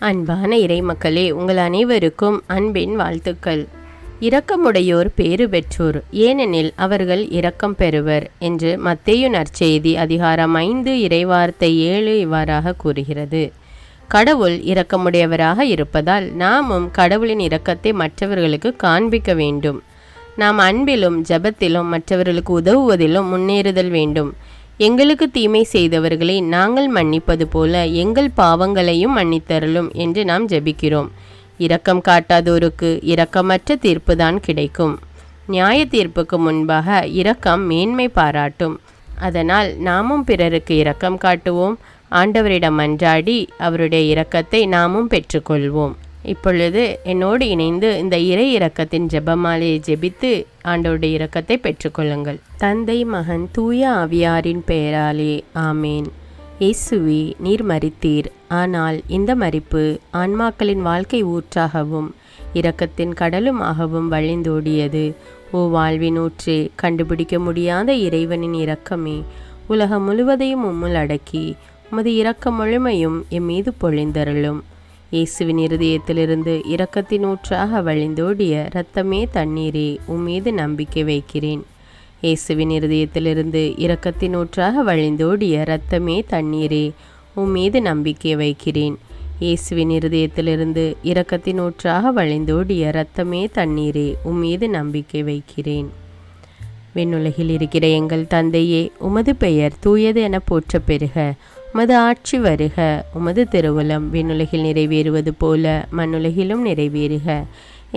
அன்பான இறைமக்களே, உங்கள் அனைவருக்கும் அன்பின் வாழ்த்துக்கள். இரக்கமுடையோர் பேறு பெற்றோர், ஏனெனில் அவர்கள் இரக்கம் பெறுவர் என்று மத்தேயு நற்செய்தி அதிகாரம் 5 இறைவார்த்தை 7 இவ்வாறாக கூறுகிறது. கடவுள் இரக்கமுடையவராக இருப்பதால் நாமும் கடவுளின் இரக்கத்தை மற்றவர்களுக்கு காண்பிக்க வேண்டும். நாம் அன்பிலும் ஜெபத்திலும் மற்றவர்களுக்கு உதவுவதிலும் முன்னேறுதல் வேண்டும். எங்களுக்கு தீமை செய்தவர்களை நாங்கள் மன்னிப்பது போல எங்கள் பாவங்களையும் மன்னித்தருளும் என்று நாம் ஜெபிக்கிறோம். இரக்கம் காட்டாதோருக்கு இரக்கமற்ற தீர்ப்புதான் கிடைக்கும். நியாய தீர்ப்புக்கு முன்பாக இரக்கம் மேன்மை பாராட்டும். அதனால் நாமும் பிறருக்கு இரக்கம் காட்டுவோம். ஆண்டவரிடம் மன்றாடி அவருடைய இரக்கத்தை நாமும் பெற்றுக்கொள்வோம். இப்பொழுது என்னோடு இணைந்து இந்த இறை இரக்கத்தின் ஜெபமாலையை ஜெபித்து ஆண்டவருடைய இரக்கத்தை பெற்றுக்கொள்ளுங்கள். தந்தை, மகன், தூய ஆவியாரின் பெயராலே ஆமேன். இயேசுவே, நீர் மரித்தீர். ஆனால் இந்த மரிப்பு ஆன்மாக்களின் வாழ்க்கை ஊற்றாகவும் இரக்கத்தின் கடலுமாகவும் வழிந்தோடியது. ஓ வாழ்வின் ஊற்றே, கண்டுபிடிக்க முடியாத இறைவனின் இரக்கமே, உலகம் முழுவதையும் உம்முள் அடக்கி உமது இரக்க முழுமையும் எம்மீது பொழிந்தருளும். இயேசுவின் இருதயத்திலிருந்து இரக்கத்தின் ஊற்றாக வழிந்தோடிய இரத்தமே தண்ணீரே, உம்மீது நம்பிக்கை வைக்கிறேன். இயேசுவின் இருதயத்திலிருந்து இரக்கத்தின் ஊற்றாக வழிந்தோடிய இரத்தமே தண்ணீரே, உம்மீது நம்பிக்கை வைக்கிறேன். இயேசுவின் இருதயத்திலிருந்து இரக்கத்தின் ஊற்றாக வழிந்தோடிய இரத்தமே தண்ணீரே, உம்மீது நம்பிக்கை வைக்கிறேன். விண்ணுலகில் இருக்கிற எங்கள் தந்தையே, உமது பெயர் தூயது என போற்ற பெறுக. உமது ஆட்சி வருக. உமது திருவுளம் விண்ணுலகில் நிறைவேறுவது போல மண்ணுலகிலும் நிறைவேறுக.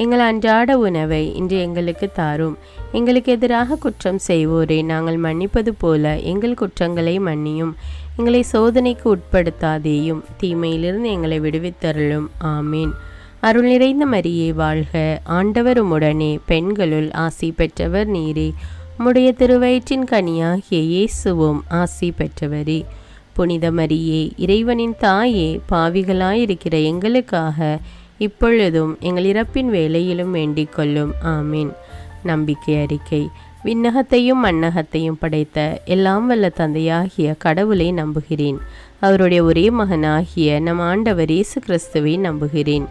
எங்கள் அன்றாட உணவை இன்று எங்களுக்கு தாரும். எங்களுக்கு எதிராக குற்றம் செய்வோரை நாங்கள் மன்னிப்பது போல எங்கள் குற்றங்களை மன்னியும். எங்களை சோதனைக்கு உட்படுத்தாதேயும், தீமையிலிருந்து எங்களை விடுவித்தருளும். ஆமீன். அருள் நிறைந்த மரியே வாழ்க. ஆண்டவர் உம்முடனே, பெண்களுள் ஆசி பெற்றவர் நீரே. உம்முடைய திருவயிற்றின் கனியாகிய இயேசுவும் ஆசி பெற்றவரே. புனித மரியே, இறைவனின் தாயே, பாவிகளாயிருக்கிற எங்களுக்காக இப்பொழுதும் எங்கள் இறப்பின் வேளையிலும் வேண்டிக் கொள்ளும். ஆமீன். நம்பிக்கை அறிக்கை. விண்ணகத்தையும் மண்ணகத்தையும் படைத்த எல்லாம் வல்ல தந்தையாகிய கடவுளை நம்புகிறேன். அவருடைய ஒரே மகனாகிய நம் ஆண்டவர் இயேசு கிறிஸ்துவை நம்புகிறேன்.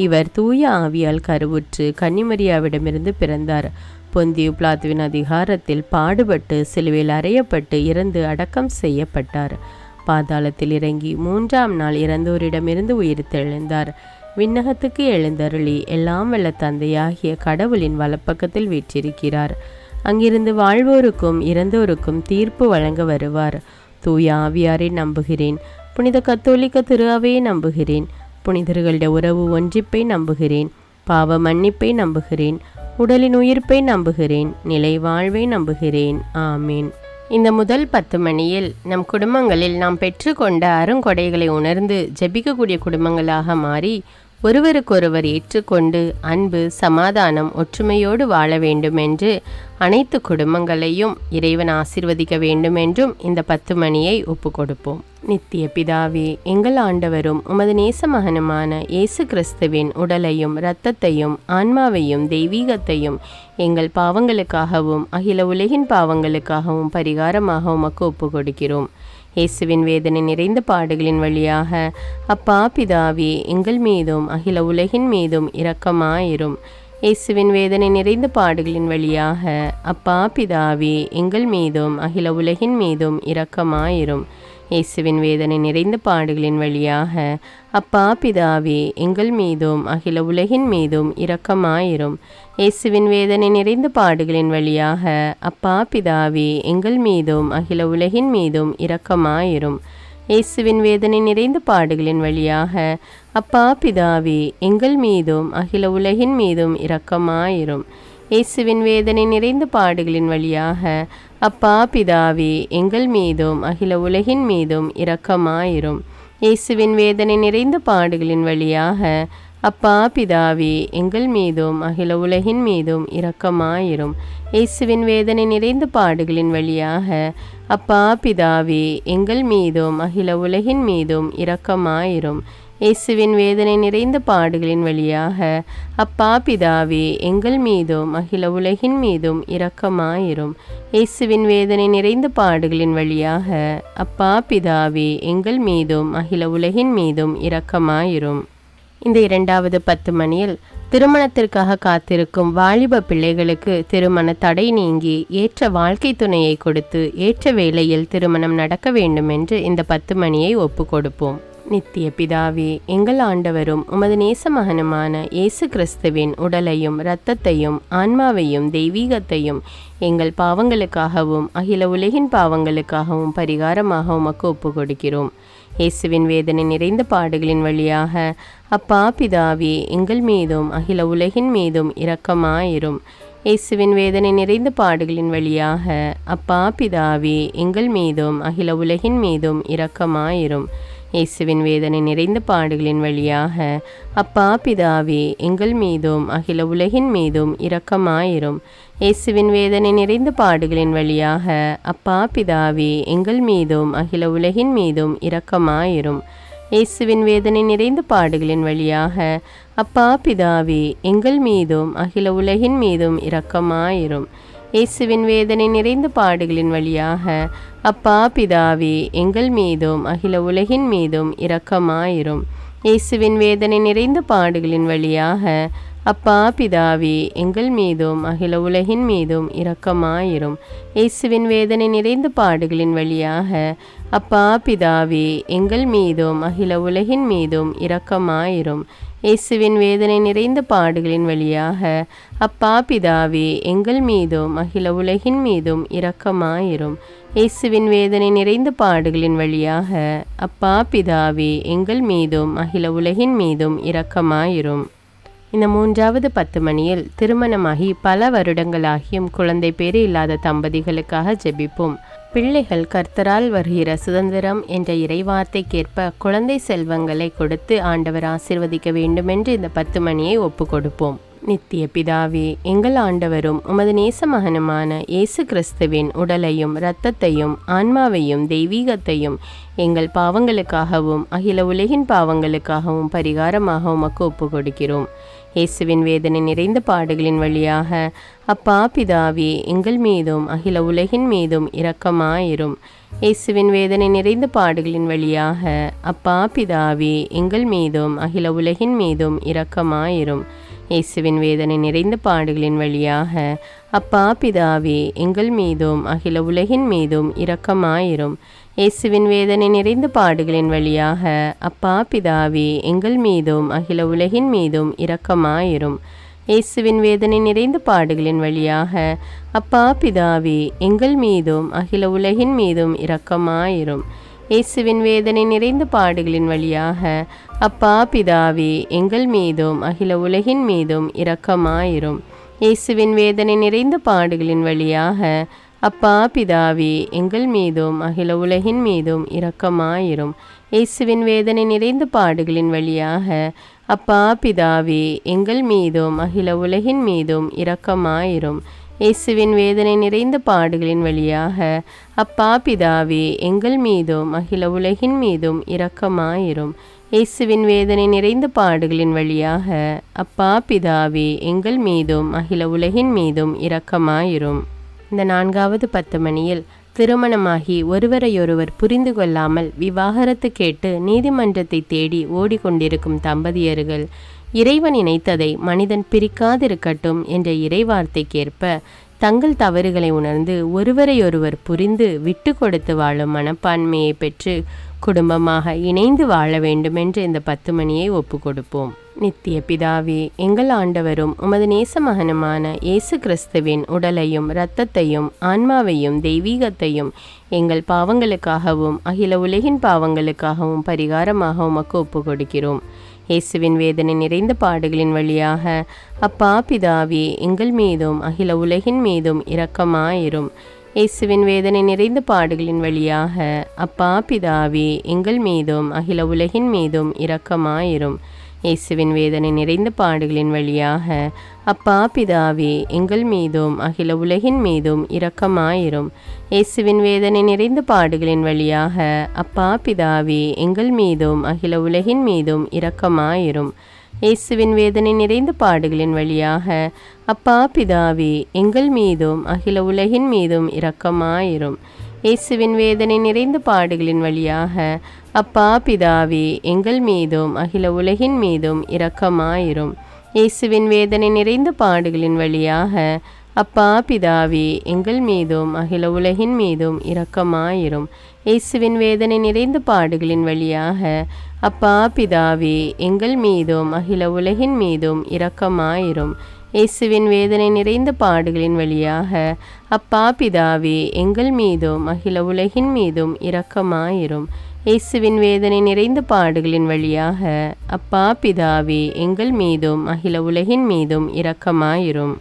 இவர் தூய ஆவியால் கருவுற்று கன்னிமரியாவிடமிருந்து பிறந்தார். பொந்தியு பிலாத்துவின் அதிகாரத்தில் பாடுபட்டு சிலுவையில் அறையப்பட்டு இறந்து அடக்கம் செய்யப்பட்டார். பாதாளத்தில் இறங்கி 3ஆம் நாள் இறந்தோரிடமிருந்து உயிர்த்தெழுந்தார். விண்ணகத்துக்கு எழுந்தருளி எல்லாம் வல்ல தந்தையாகிய கடவுளின் வலப்பக்கத்தில் வீற்றிருக்கிறார். அங்கிருந்து வாழ்வோருக்கும் இறந்தோருக்கும் தீர்ப்பு வழங்க வருவார். தூய ஆவியாரை நம்புகிறேன். புனித கத்தோலிக்க திரு அவையை நம்புகிறேன். புனிதர்களுடைய உறவு ஒன்றிப்பை நம்புகிறேன். பாவ மன்னிப்பை நம்புகிறேன். உடலின் உயிர்ப்பை நம்புகிறேன். நிலை வாழ்வை நம்புகிறேன். ஆமீன். இந்த முதல் 10 மணியில் நம் குடும்பங்களில் நாம் பெற்றுக்கொண்ட அருங்கொடைகளை உணர்ந்து ஜெபிக்கக்கூடிய குடும்பங்களாக மாறி ஒருவருக்கொருவர் ஏற்றுக்கொண்டு அன்பு, சமாதானம், ஒற்றுமையோடு வாழ வேண்டும் என்று அனைத்து குடும்பங்களையும் இறைவன் ஆசீர்வதிக்க வேண்டும் என்றும் இந்த 10 மணியை ஒப்பு கொடுப்போம். நித்திய பிதாவே, எங்கள் ஆண்டவரும் உமது நேச மகனுமான இயேசு கிறிஸ்துவின் உடலையும் இரத்தத்தையும் ஆன்மாவையும் தெய்வீகத்தையும் எங்கள் பாவங்களுக்காகவும் அகில உலகின் பாவங்களுக்காகவும் பரிகாரமாக உமக்கு ஒப்பு கொடுக்கிறோம். இயேசுவின் வேதனை நிறைந்த பாடுகளின் வழியாக அப்பா பிதாவே, எங்கள் மீதும் அகில உலகின் மீதும் இரக்கமாயிரும். இயேசுவின் வேதனை நிறைந்த பாடுகளின் வழியாக அப்பா பிதாவே, எங்கள் மீதும் அகில உலகின் மீதும் இரக்கமாயிரும். இயேசுவின் வேதனை நிறைந்த பாடுகளின் வழியாக அப்பா பிதாவே, எங்கள் மீதும் அகில உலகின் மீதும் இரக்கமாயிரும். இயேசுவின் வேதனை நிறைந்த பாடுகளின் வழியாக அப்பா பிதாவே, எங்கள் மீதும் அகில உலகின் மீதும் இரக்கமாயிரும். இயேசுவின் வேதனை நிறைந்த பாடுகளின் வழியாக அப்பா பிதாவே, எங்கள் மீதும் அகில உலகின் மீதும் இரக்கமாயிரும். இயேசுவின் வேதனை நிறைந்த பாடுகளின் வழியாக அப்பா பிதாவே, எங்கள் மீதும் அகில உலகின் மீதும் இரக்கமாயிரும். இயேசுவின் வேதனை நிறைந்த பாடுகளின் வழியாக அப்பா பிதாவே, எங்கள் மீதும் அகில உலகின் மீதும் இரக்கமாயிரும். இயேசுவின் வேதனை நிறைந்த பாடுகளின் வழியாக அப்பா பிதாவே, எங்கள் மீதும் அகில உலகின் மீதும் இரக்கமாயிரும். இயேசுவின் வேதனை நிறைந்த பாடுகளின் வழியாக அப்பா பிதாவே, எங்கள் மீதும் அகில உலகின் மீதும் இரக்கமாயிரும். இயேசுவின் வேதனை நிறைந்த பாடுகளின் வழியாக அப்பா பிதாவே, எங்கள் மீதும் அகில உலகின் மீதும் இரக்கமாயிரும். இந்த 2வது 10 மணியில் திருமணத்திற்காக காத்திருக்கும் வாலிப பிள்ளைகளுக்கு திருமண தடை நீங்கி ஏற்ற வாழ்க்கை துணையை கொடுத்து ஏற்ற வேளையில் திருமணம் நடக்க வேண்டும் என்று இந்த 10 மணியை ஒப்பு கொடுப்போம். நித்திய பிதாவே, எங்கள் ஆண்டவரும் உமது நேச மகனுமான இயேசு கிறிஸ்துவின் உடலையும் இரத்தத்தையும் ஆன்மாவையும் தெய்வீகத்தையும் எங்கள் பாவங்களுக்காகவும் அகில உலகின் பாவங்களுக்காகவும் பரிகாரமாக உமக்கு ஒப்பு கொடுக்கிறோம். இயேசுவின் வேதனை நிறைந்த பாடுகளின் வழியாக அப்பா பிதாவே, எங்கள் மீதும் அகில உலகின் மீதும் இரக்கமாயிரும். இயேசுவின் வேதனை நிறைந்த பாடுகளின் வழியாக அப்பா பிதாவே, எங்கள் மீதும் அகில உலகின் மீதும் இரக்கமாயிரும். இயேசுவின் வேதனை நிறைந்த பாடுகளின் வழியாக அப்பா பிதாவே, எங்கள் மீதும் அகில உலகின் மீதும் இரக்கமாயிரும். இயேசுவின் வேதனை நிறைந்த பாடுகளின் வழியாக அப்பா பிதாவே, எங்கள் மீதும் அகில உலகின் மீதும் இரக்கமாயிரும். இயேசுவின் வேதனை நிறைந்த பாடுகளின் வழியாக அப்பா பிதாவே, எங்கள் மீதும் அகில உலகின் மீதும் இரக்கமாயிரும். இயேசுவின் வேதனை நிறைந்த பாடுகளின் வழியாக அப்பா பிதாவே, எங்கள் மீதும் அகில உலகின் மீதும் இரக்கமாயிரும். இயேசுவின் வேதனை நிறைந்த பாடுகளின் வழியாக அப்பா பிதாவே, எங்கள் மீதும் அகில உலகின் மீதும் இரக்கமாயிரும். இயேசுவின் வேதனை நிறைந்த பாடுகளின் வழியாக அப்பா பிதாவே, எங்கள் மீதும் அகில உலகின் மீதும் இரக்கமாயிரும். இயேசுவின் வேதனை நிறைந்த பாடுகளின் வழியாக அப்பா பிதாவே, எங்கள் மீதும் அகில உலகின் மீதும் இரக்கமாயிரும். இயேசுவின் வேதனை நிறைந்த பாடுகளின் வழியாக அப்பா பிதாவே, எங்கள் மீதும் அகில உலகின் மீதும் இரக்கமாயிரும். இந்த 3வது 10 மணியில் திருமணமாகி பல வருடங்களாகியும் குழந்தை பேறு இல்லாத தம்பதிகளுக்காக ஜெபிப்போம். பிள்ளைகள் கர்த்தரால் வருகிற சுதந்திரம் என்ற இறைவார்த்தைக்கேற்ப குழந்தை செல்வங்களை கொடுத்து ஆண்டவர் ஆசீர்வதிக்க வேண்டுமென்று இந்த 10 மணியை ஒப்பு கொடுப்போம். நித்திய பிதாவே, எங்கள் ஆண்டவரும் உமது நேச மகனுமான இயேசு கிறிஸ்துவின் உடலையும் இரத்தத்தையும் ஆன்மாவையும் தெய்வீகத்தையும் எங்கள் பாவங்களுக்காகவும் அகில உலகின் பாவங்களுக்காகவும் பரிகாரமாக உமக்கு ஒப்பு கொடுக்கிறோம். இயேசுவின் வேதனை நிறைந்த பாடுகளின் வழியாக அப்பா பிதாவே, எங்கள் மீதும் அகில உலகின் மீதும் இரக்கமாயிரும். இயேசுவின் வேதனை நிறைந்த பாடுகளின் வழியாக அப்பா பிதாவே, எங்கள் மீதும் அகில உலகின் மீதும் இரக்கமாயிரும். இயேசுவின் வேதனை நிறைந்த பாடுகளின் வழியாக அப்பா பிதாவே, எங்கள் மீதும் அகில உலகின் மீதும் இரக்கமாயிரும். இயேசுவின் வேதனை நிறைந்த பாடுகளின் வழியாக அப்பா பிதாவே, எங்கள் மீதும் அகில உலகின் மீதும் இரக்கமாயிரும். இயேசுவின் வேதனை நிறைந்த பாடுகளின் வழியாக அப்பா பிதாவே, எங்கள் மீதும் அகில உலகின் மீதும் இரக்கமாயிரும். இயேசுவின் வேதனை நிறைந்த பாடுகளின் வழியாக அப்பா பிதாவே, எங்கள் மீதும் அகில உலகின் மீதும் இரக்கமாயிரும். இயேசுவின் வேதனை நிறைந்த பாடுகளின் வழியாக அப்பா பிதாவே, எங்கள் மீதும் அகில உலகின் மீதும் இரக்கமாயிரும். இயேசுவின் வேதனை நிறைந்த பாடுகளின் வழியாக அப்பா பிதாவே, எங்கள் மீதும் அகில உலகின் மீதும் இரக்கமாயிரும். இயேசுவின் வேதனை நிறைந்த பாடுகளின் வழியாக அப்பா பிதாவே, எங்கள் மீதும் அகில உலகின் மீதும் இரக்கமாயிரும். இயேசுவின் வேதனை நிறைந்த பாடுகளின் வழியாக அப்பா பிதாவே, எங்கள் மீதும் அகில உலகின் மீதும் இரக்கமாயிரும். இந்த 4வது 10 மணியில் திருமணமாகி ஒருவரையொருவர் புரிந்து கொள்ளாமல் விவாகரத்து கேட்டு நீதிமன்றத்தை தேடி ஓடிக்கொண்டிருக்கும் தம்பதியர்கள் இறைவன் இணைத்ததை மனிதன் பிரிக்காதிருக்கட்டும் என்ற இறைவார்த்தைக்கேற்ப தங்கள் தவறுகளை உணர்ந்து ஒருவரையொருவர் புரிந்து விட்டு கொடுத்து வாழும் மனப்பான்மையை பெற்று குடும்பமாக இணைந்து வாழ வேண்டுமென்று இந்த 10 மணியை ஒப்பு கொடுப்போம். நித்திய பிதாவே, எங்கள் ஆண்டவரும் உமது நேச மகனுமான இயேசு கிறிஸ்துவின் உடலையும் இரத்தத்தையும் ஆன்மாவையும் தெய்வீகத்தையும் எங்கள் பாவங்களுக்காகவும் அகில உலகின் பாவங்களுக்காகவும் பரிகாரமாக உமக்கு ஒப்பு கொடுக்கிறோம். இயேசுவின் வேதனை நிறைந்த பாடுகளின் வழியாக அப்பா பிதாவே, எங்கள் மீதும் அகில உலகின் மீதும் இரக்கமாயிரும். இயேசுவின் வேதனை நிறைந்த பாடுகளின் வழியாக அப்பா பிதாவே, எங்கள் மீதும் அகில உலகின் மீதும் இரக்கமாயிரும். இயேசுவின் வேதனை நிறைந்த பாடுகளின் வழியாக அப்பா பிதாவே, எங்கள் மீதும் அகில உலகின் மீதும் இரக்கமாயிரும். இயேசுவின் வேதனை நிறைந்த பாடுகளின் வழியாக அப்பா பிதாவே, எங்கள் மீதும் அகில உலகின் மீதும் இரக்கமாயிரும். இயேசுவின் வேதனை நிறைந்த பாடுகளின் வழியாக அப்பா பிதாவே, எங்கள் மீதும் அகில உலகின் மீதும் இரக்கமாயிரும். இயேசுவின் வேதனை நிறைந்த பாடுகளின் வழியாக அப்பா பிதாவே, எங்கள் மீதும் அகில உலகின் மீதும் இரக்கமாயிரும். இயேசுவின் வேதனை நிறைந்த பாடுகளின் வழியாக அப்பா பிதாவே, எங்கள் மீதும் அகில உலகின் மீதும் இரக்கமாயிரும். இயேசுவின் வேதனை நிறைந்த பாடுகளின் வழியாக அப்பா பிதாவே, எங்கள் மீதும் அகில உலகின் மீதும் இரக்கமாயிரும். இயேசுவின் வேதனை நிறைந்த பாடுகளின் வழியாக அப்பா பிதாவே, எங்கள் மீதும் அகில உலகின் மீதும் இரக்கமாயிரும். இயேசுவின் வேதனை நிறைந்த பாடுகளின் வழியாக அப்பா பிதாவே, எங்கள் மீதும் அகில உலகின் மீதும் இரக்கமாயிரும்.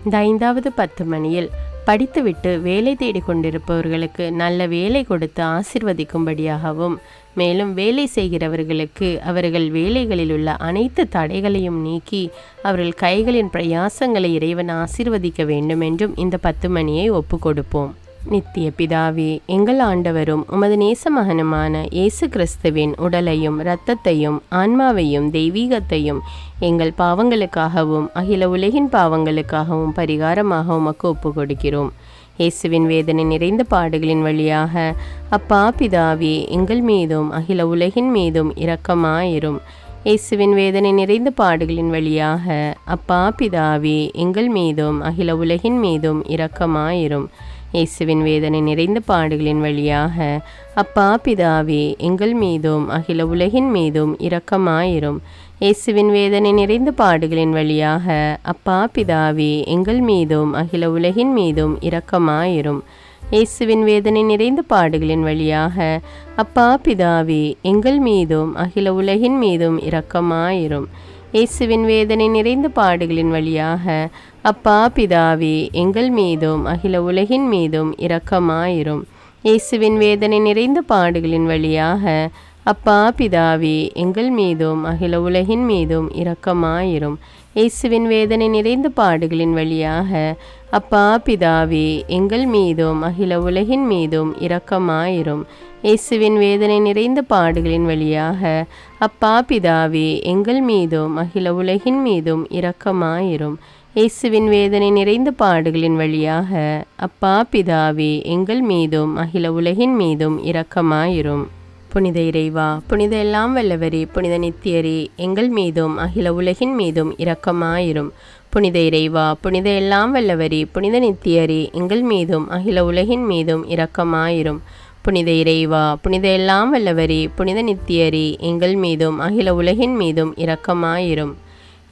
இந்த 5வது 10 மணியில் படித்துவிட்டு வேலை தேடிக் கொண்டிருப்பவர்களுக்கு நல்ல வேலை கொடுத்து ஆசிர்வதிக்கும்படியாகவும், மேலும் வேலை செய்கிறவர்களுக்கு அவர்கள் வேலைகளில் உள்ள அனைத்து தடைகளையும் நீக்கி அவர்கள் கைகளின் பிரயாசங்களை இறைவன் ஆசிர்வதிக்க வேண்டும் என்றும் இந்த 10 மணியை ஒப்பு கொடுப்போம். நித்திய பிதாவே, எங்கள் ஆண்டவரும் உமது நேச மகனுமான இயேசு கிறிஸ்துவின் உடலையும் இரத்தத்தையும் ஆன்மாவையும் தெய்வீகத்தையும் எங்கள் பாவங்களுக்காகவும் அகில உலகின் பாவங்களுக்காகவும் பரிகாரமாக உமக்கு ஒப்பு கொடுக்கிறோம். இயேசுவின் வேதனை நிறைந்த பாடுகளின் வழியாக அப்பா பிதாவே, எங்கள் மீதும் அகில உலகின் மீதும் இரக்கமாயிரும். இயேசுவின் வேதனை நிறைந்த பாடுகளின் வழியாக அப்பா பிதாவே, எங்கள் மீதும் அகில உலகின் மீதும் இரக்கமாயிரும். இயேசுவின் வேதனை நிறைந்த பாடுகளின் வழியாக அப்பா பிதாவே, எங்கள் மீதும் அகில உலகின் மீதும் இரக்கமாயிரும். இயேசுவின் வேதனை நிறைந்த பாடுகளின் வழியாக அப்பா பிதாவே, எங்கள் மீதும் அகில உலகின் மீதும் இரக்கமாயிரும். இயேசுவின் வேதனை நிறைந்த பாடுகளின் வழியாக அப்பா பிதாவே, எங்கள் மீதும் அகில உலகின் மீதும் இரக்கமாயிரும். இயேசுவின் வேதனை நிறைந்த பாடுகளின் வழியாக அப்பா பிதாவே, எங்கள் மீதும் அகில உலகின் மீதும் இரக்கமாயிரும். இயேசுவின் வேதனை நிறைந்த பாடுகளின் வழியாக அப்பா பிதாவே, எங்கள் மீதும் அகில உலகின் மீதும் இரக்கமாயிரும். இயேசுவின் வேதனை நிறைந்த பாடுகளின் வழியாக அப்பா பிதாவே, எங்கள் மீதும் அகில உலகின் மீதும் இரக்கமாயிரும். இயேசுவின் வேதனை நிறைந்த பாடுகளின் வழியாக அப்பா பிதாவே, எங்கள் மீதும் அகில உலகின் மீதும் இரக்கமாயிரும். இயேசுவின் வேதனை நிறைந்த பாடுகளின் வழியாக அப்பா பிதாவே, எங்கள் மீதும் அகில உலகின் மீதும் இரக்கமாயிரும். புனித இறைவா, புனித எல்லாம் வல்லவரே, புனித நித்தியரே, எங்கள் மீதும் அகில உலகின் மீதும் இரக்கமாயிரும். புனித இறைவா, புனித எல்லாம் வல்லவரே, புனித நித்தியரே, எங்கள் மீதும் அகில உலகின் மீதும் இரக்கமாயிரும். புனித இறைவா, புனித எல்லாம் வல்லவரே, புனித நித்தியரே, எங்கள் மீதும் அகில உலகின் மீதும் இரக்கமாயிரும்.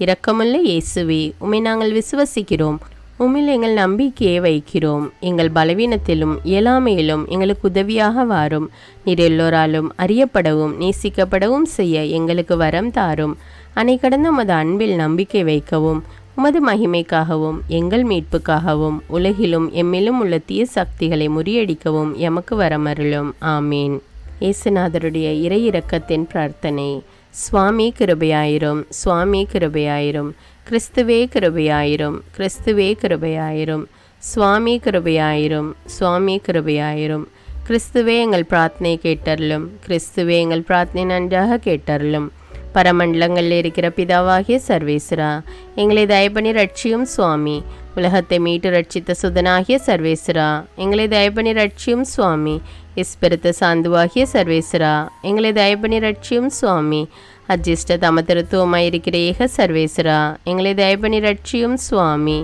இரக்கமுள்ள இயேசுவே, உம்மை நாங்கள் விசுவசிக்கிறோம். உம்மில் எங்கள் நம்பிக்கையை வைக்கிறோம். எங்கள் பலவீனத்திலும் இயலாமையிலும் எங்களுக்கு உதவியாக வாரும். நீர் எல்லோராலும் அறியப்படவும் நேசிக்கப்படவும் செய்ய எங்களுக்கு வரம் தாரும். அன்னை கடந்த உமது அன்பில் நம்பிக்கை வைக்கவும், உமது மகிமைக்காகவும் எங்கள் மீட்புக்காகவும் உலகிலும் எம்மிலும் உள்ள தீய சக்திகளை முறியடிக்கவும் எமக்கு வரமருளும். ஆமீன். இயேசுநாதருடைய இறை இரக்கத்தின் பிரார்த்தனை. சுவாமி கிருபையாயிரும், சுவாமி கிருபையாயிரும், கிறிஸ்துவே கிருபையாயிரும், கிறிஸ்துவே கிருபையாயிரும், சுவாமி கிருபையாயிரும், சுவாமி கிருபையாயிரும். கிறிஸ்துவே எங்கள் பிரார்த்தனை கேட்டருளும், கிறிஸ்துவே எங்கள் பிரார்த்தனை நன்றாக கேட்டருளும். பரமண்டலங்களில் இருக்கிற பிதாவாகிய சர்வேஸ்வரா, எங்களை தயபணி ரட்சியும் சுவாமி. உலகத்தை மீட்டு ரட்சித்த சுதனாகிய சர்வேஸ்வரா, எங்களை தயபணி ரட்சியும் சுவாமி. இஸ்பெருத்த சாந்துவாகிய சர்வேஸ்வரா, எங்களை தயபணி ரட்சியும் சுவாமி. அஜிஷ்ட தமத்திருத்துவமாயிருக்கிற ஏக சர்வேஸ்வரா, எங்களை தயபணி ரட்சியும் சுவாமி.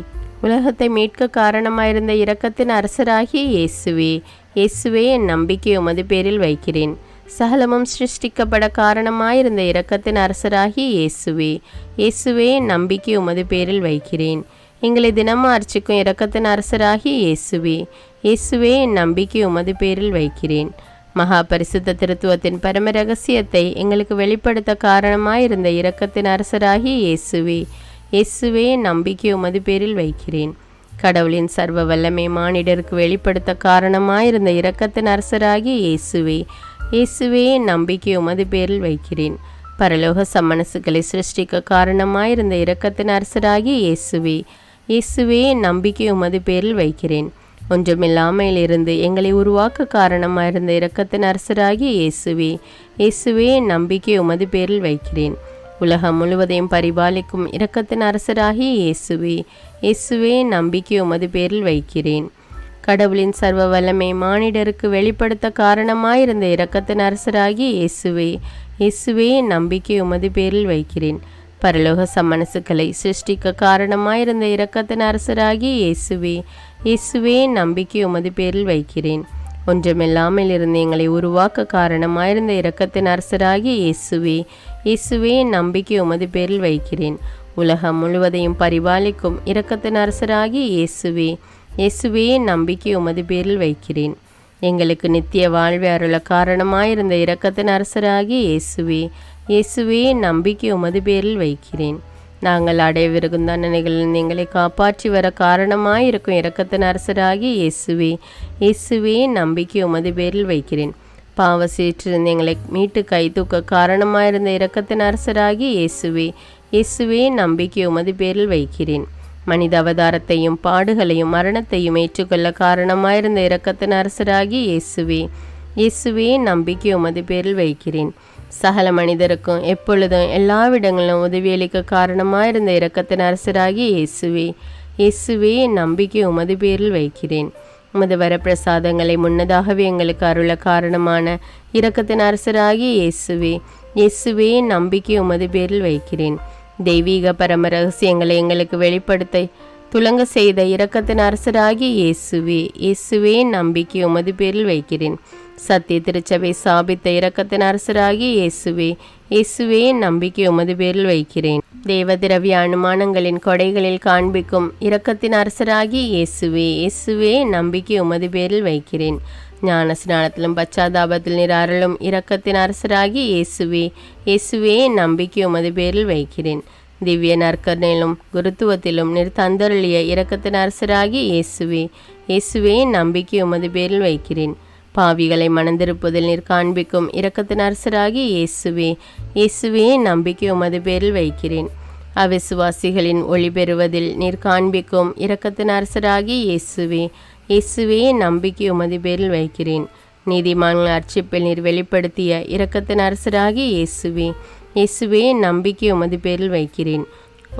உலகத்தை மீட்க காரணமாயிருந்த இரக்கத்தின் அரசராகிய இயேசுவே, இயேசுவே என் நம்பிக்கை உமது பேரில் வைக்கிறேன். சகலமும் சிருஷ்டிக்கப்பட காரணமாயிருந்த இரக்கத்தின் அரசராகிய இயேசுவே, இயேசுவே என் நம்பிக்கை உமது பேரில் வைக்கிறேன். எங்களை தினமும் அர்ச்சிக்கும் இரக்கத்தின் அரசராகிய இயேசுவே, இயேசுவே என் நம்பிக்கை உமது பேரில் வைக்கிறேன். மகா பரிசுத்த திருத்துவத்தின் பரம ரகசியத்தை எங்களுக்கு வெளிப்படுத்த காரணமாயிருந்த இரக்கத்தின் அரசராகிய இயேசுவே, இயேசுவே என் நம்பிக்கை உமது பேரில் வைக்கிறேன். கடவுளின் சர்வ வல்லமை மானிடருக்கு வெளிப்படுத்த காரணமாயிருந்த இரக்கத்தின் அரசராகிய இயேசுவே, இயேசுவே என் நம்பிக்கை உமது பேரில் வைக்கிறேன். பரலோக சம்மனசுகளை சிருஷ்டிக்க காரணமாயிருந்த இரக்கத்தின் அரசராகிய இயேசுவே, இயேசுவே என் நம்பிக்கை உமது பேரில் வைக்கிறேன். ஒன்றுமில்லாமையிலிருந்து எங்களை உருவாக்க காரணமாயிருந்த இரக்கத்தின் அரசராகிய இயேசுவே, இயேசுவே என் நம்பிக்கை உமது பேரில் வைக்கிறேன். உலகம் முழுவதையும் பரிபாலிக்கும் இரக்கத்தின் அரசராகிய இயேசுவே, இயேசுவே என் நம்பிக்கை உமது பேரில் வைக்கிறேன். கடவுளின் சர்வ வல்லமை மானிடருக்கு வெளிப்படுத்த காரணமாயிருந்த இரக்கத்தின் அரசராகிய இயேசுவே, இயேசுவே நம்பிக்கை உமது பேரில் வைக்கிறேன். பரலோக சம்மனசுக்களை சிருஷ்டிக்க காரணமாயிருந்த இரக்கத்தின் அரசராகிய இயேசுவே, இயேசுவே நம்பிக்கை உமது பேரில் வைக்கிறேன். ஒன்றுமில்லாமல் இருந்து எங்களை உருவாக்க காரணமாயிருந்த இரக்கத்தின் அரசராகிய இயேசுவே, இயேசுவே நம்பிக்கை உமது பேரில் வைக்கிறேன். உலகம் முழுவதையும் பரிபாலிக்கும் இரக்கத்தின் அரசராகிய இயேசுவே, இயேசுவே நம்பிக்கை உமது பேரில் வைக்கிறேன். எங்களுக்கு நித்திய வாழ்வை அருள காரணமாயிருந்த இரக்கத்தின் அரசராகிய இயேசுவே, இயேசுவே நம்பிக்கை உமது பேரில் வைக்கிறேன். நாங்கள் அடையவிருக்கும் தண்டனைகளில் எங்களை காப்பாற்றி வர காரணமாயிருக்கும் இரக்கத்தின் அரசராகிய இயேசுவே, இயேசுவே நம்பிக்கை உமது பேரில் வைக்கிறேன். பாவ சேற்றிருந்து எங்களை மீட்டு கை தூக்க காரணமாயிருந்த இரக்கத்தின் அரசராகிய இயேசுவே, இயேசுவே நம்பிக்கை உமது பேரில் வைக்கிறேன். மனித அவதாரத்தையும் பாடுகளையும் மரணத்தையும் ஏற்றுக்கொள்ள காரணமாயிருந்த இரக்கத்தின் அரசராகிய இயேசுவே, இயேசுவே நம்பிக்கை உமது பேரில் வைக்கிறேன். சகல மனிதருக்கும் எப்பொழுதும் எல்லாவிடங்களிலும் உதவியளிக்க காரணமாயிருந்த இரக்கத்தின் அரசராகிய இயேசுவே, இயேசுவே நம்பிக்கை உமது பேரில் வைக்கிறேன். உமது வரப்பிரசாதங்களை முன்னதாகவே எங்களுக்கு அருள காரணமான இரக்கத்தின் அரசராகிய இயேசுவே, இயேசுவே நம்பிக்கை உமது பேரில் வைக்கிறேன். தெய்வீக பரம ரகசியங்களை எங்களுக்கு வெளிப்படுத்த துலங்க செய்த இரக்கத்தின் அரசராகிய இயேசுவே, இயேசுவே நம்பிக்கை உமது பேரில் வைக்கிறேன். சத்திய திருச்சபை சாபித்த இரக்கத்தின் அரசராகிய இயேசுவே, இயேசுவே நம்பிக்கை உமது பேரில் வைக்கிறேன். தேவ திரவிய அனுமானங்களின் கொடைகளில் காண்பிக்கும் இரக்கத்தின் அரசராகிய இயேசுவே, இயேசுவே நம்பிக்கை உமது பேரில் வைக்கிறேன். ஞான ஸ்நானத்திலும் பச்சாதாபத்தில் நீர் அருளும் இரக்கத்தின் அரசராகிய இயேசுவே, இயேசுவே நம்பிக்கை உமது பேரில் வைக்கிறேன். திவ்ய நற்கருணையிலும் குருத்துவத்திலும் நீர் தந்தருளிய இரக்கத்தின் அரசராகிய இயேசுவே, இயேசுவே நம்பிக்கை உமது பேரில் வைக்கிறேன். பாவிகளை மணந்திருப்பதில் நீர் காண்பிக்கும் இரக்கத்தின் அரசராகிய இயேசுவே, இயேசுவே நம்பிக்கை உமது பேரில் வைக்கிறேன். அவிசுவாசிகளின் ஒளி பெறுவதில் நீர் காண்பிக்கும் இரக்கத்தின் அரசராகிய இயேசுவே, இயேசுவே நம்பிக்கை உமது பேரில் வைக்கிறேன். நீதிமான்கள் அர்ச்சிப்பில் நீர் வெளிப்படுத்திய இரக்கத்தின் அரசராகிய இயேசுவே, இயேசுவே நம்பிக்கை உமது பேரில் வைக்கிறேன்.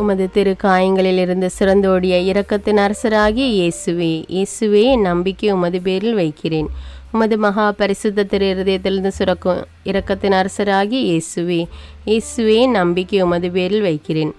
உமது திரு காயங்களிலிருந்து சிறந்தோடிய இரக்கத்தின் அரசராகிய இயேசுவே, இயேசுவே நம்பிக்கை உமது பேரில் வைக்கிறேன். உமது மகா பரிசுத்த திரு இருதயத்திலிருந்து சுரக்கும் இரக்கத்தின் அரசராகிய இயேசுவே, இயேசுவே நம்பிக்கை உமது பேரில் வைக்கிறேன்.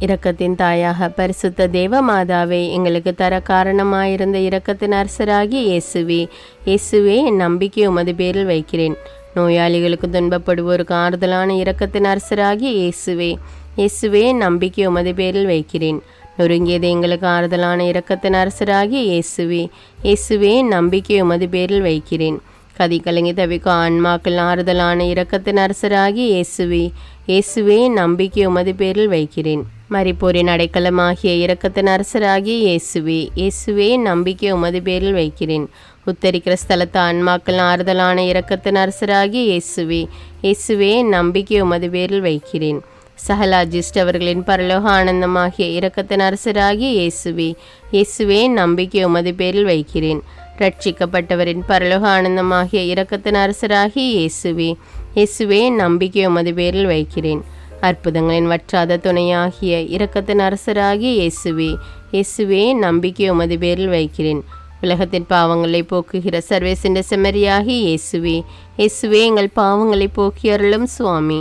இரக்கத்தின் தாயாக பரிசுத்த தேவ மாதாவை எங்களுக்கு தர காரணமாயிருந்த இரக்கத்தின் அரசராகிய இயேசுவே, இயேசுவே நம்பிக்கை உமது பேரில் வைக்கிறேன். நோயாளிகளுக்கு துன்பப்படுவோருக்கு ஆறுதலான இரக்கத்தின் அரசராகிய இயேசுவே, இயேசுவே நம்பிக்கை உமது பேரில் வைக்கிறேன். நொறுங்கியது எங்களுக்கு ஆறுதலான இரக்கத்தின் அரசராகிய இயேசுவே, இயேசுவே நம்பிக்கை உமது பேரில் வைக்கிறேன். கதி கலங்கி தவிக்கும் ஆன்மாக்கள் ஆறுதலான இரக்கத்தின் அரசராகிய இயேசுவே, இயேசுவே நம்பிக்கை உமது பேரில் வைக்கிறேன். மரிப்போரின் அடைக்கலமாகிய இரக்கத்தின் அரசராகிய இயேசுவே, இயேசுவே நம்பிக்கை உமது பேரில் வைக்கிறேன். உத்தரிக்கிற ஸ்தலத்து ஆன்மாக்கள் ஆறுதலான இரக்கத்தின் அரசராகிய இயேசுவே, இயேசுவே நம்பிக்கை உமது பேரில் வைக்கிறேன். சகல அஜிஸ்ட் அவர்களின் பரலோக ஆனந்தமாகிய இரக்கத்தின் அரசராகிய இயேசுவே, இயேசுவே நம்பிக்கை உமது பேரில் வைக்கிறேன். ரட்சிக்கப்பட்டவரின் பரலோக ஆனந்தமாகிய இரக்கத்தின் அரசராகிய இயேசுவே, இயேசுவே நம்பிக்கை உமது பேரில் வைக்கிறேன். அற்புதங்களின் வற்றாத துணையாகிய இரக்கத்தின் அரசராகிய இயேசுவே, இயேசுவே நம்பிக்கை உமது பேரில் வைக்கிறேன். உலகத்தின் பாவங்களை போக்குகிற சர்வேசின்ற செம்மறியாகி இயேசுவே, இயேசுவே எங்கள் பாவங்களை போக்கி அருளும் சுவாமி.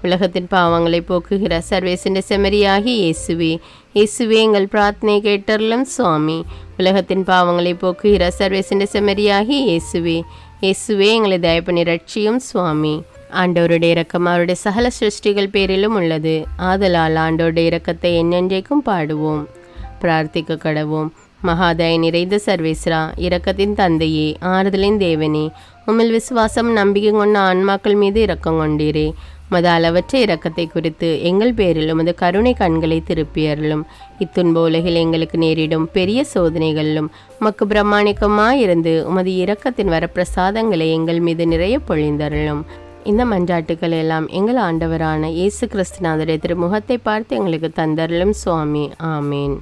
உலகத்தின் பாவங்களை போக்குகிற சர்வேசின்ற செம்மறியாகி இயேசுவே, இயேசுவே எங்கள் பிரார்த்தனை கேட்டருளும் சுவாமி. உலகத்தின் பாவங்களை போக்குகிற சர்வேசின்ற செம்மறியாகி இயேசுவே, இயேசுவே எங்களை தயப்பனி ரட்சியும் சுவாமி. ஆண்டவருடைய இரக்கம் அவருடைய சகல சிருஷ்டிகள் பேரிலும் உள்ளது. ஆதலால் ஆண்டவருடைய இரக்கத்தை என்னென்றைக்கும் பாடுவோம். பிரார்த்திக்க கடவோம். மகாதய நிறைந்த சர்வேஸ்வரா, இரக்கத்தின் தந்தையே, ஆறுதலின் தேவனே, உம்மில் விசுவாசம் நம்பிக்கை கொண்ட ஆன்மாக்கள் மீது இரக்கம் கொண்டீரே. உமது அளவற்ற இரக்கத்தை குறித்து எங்கள் பேரில் உமது கருணை கண்களை திருப்பியருளும். இத்துன்ப உலகில் எங்களுக்கு நேரிடும் பெரிய சோதனைகளிலும் உமக்கு பிரமாணிக்கமாயிருந்து உமது இரக்கத்தின் வரப்பிரசாதங்களை எங்கள் மீது நிறைய பொழிந்தருளும். இந்த மன்றாட்டுக்கள் எல்லாம் எங்கள் ஆண்டவரான இயேசு கிறிஸ்துநாதருடைய திருமுகத்தை பார்த்து எங்களுக்கு தந்தருளும் சுவாமி. ஆமேன்.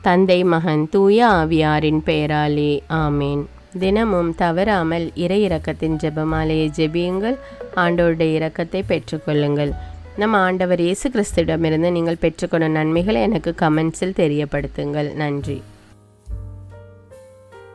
தந்தை, மகன், தூய ஆவியாரின் பெயராலே ஆமேன். தினமும் தவறாமல் இறை இரக்கத்தின் ஜெபமாலையை ஜெபியுங்கள். ஆண்டவருடைய இரக்கத்தை பெற்றுக்கொள்ளுங்கள். நம் ஆண்டவர் இயேசு கிறிஸ்துவிடமிருந்து நீங்கள் பெற்றுக்கொண்ட நன்மைகளை எனக்கு கமெண்ட்ஸில் தெரியப்படுத்துங்கள். நன்றி.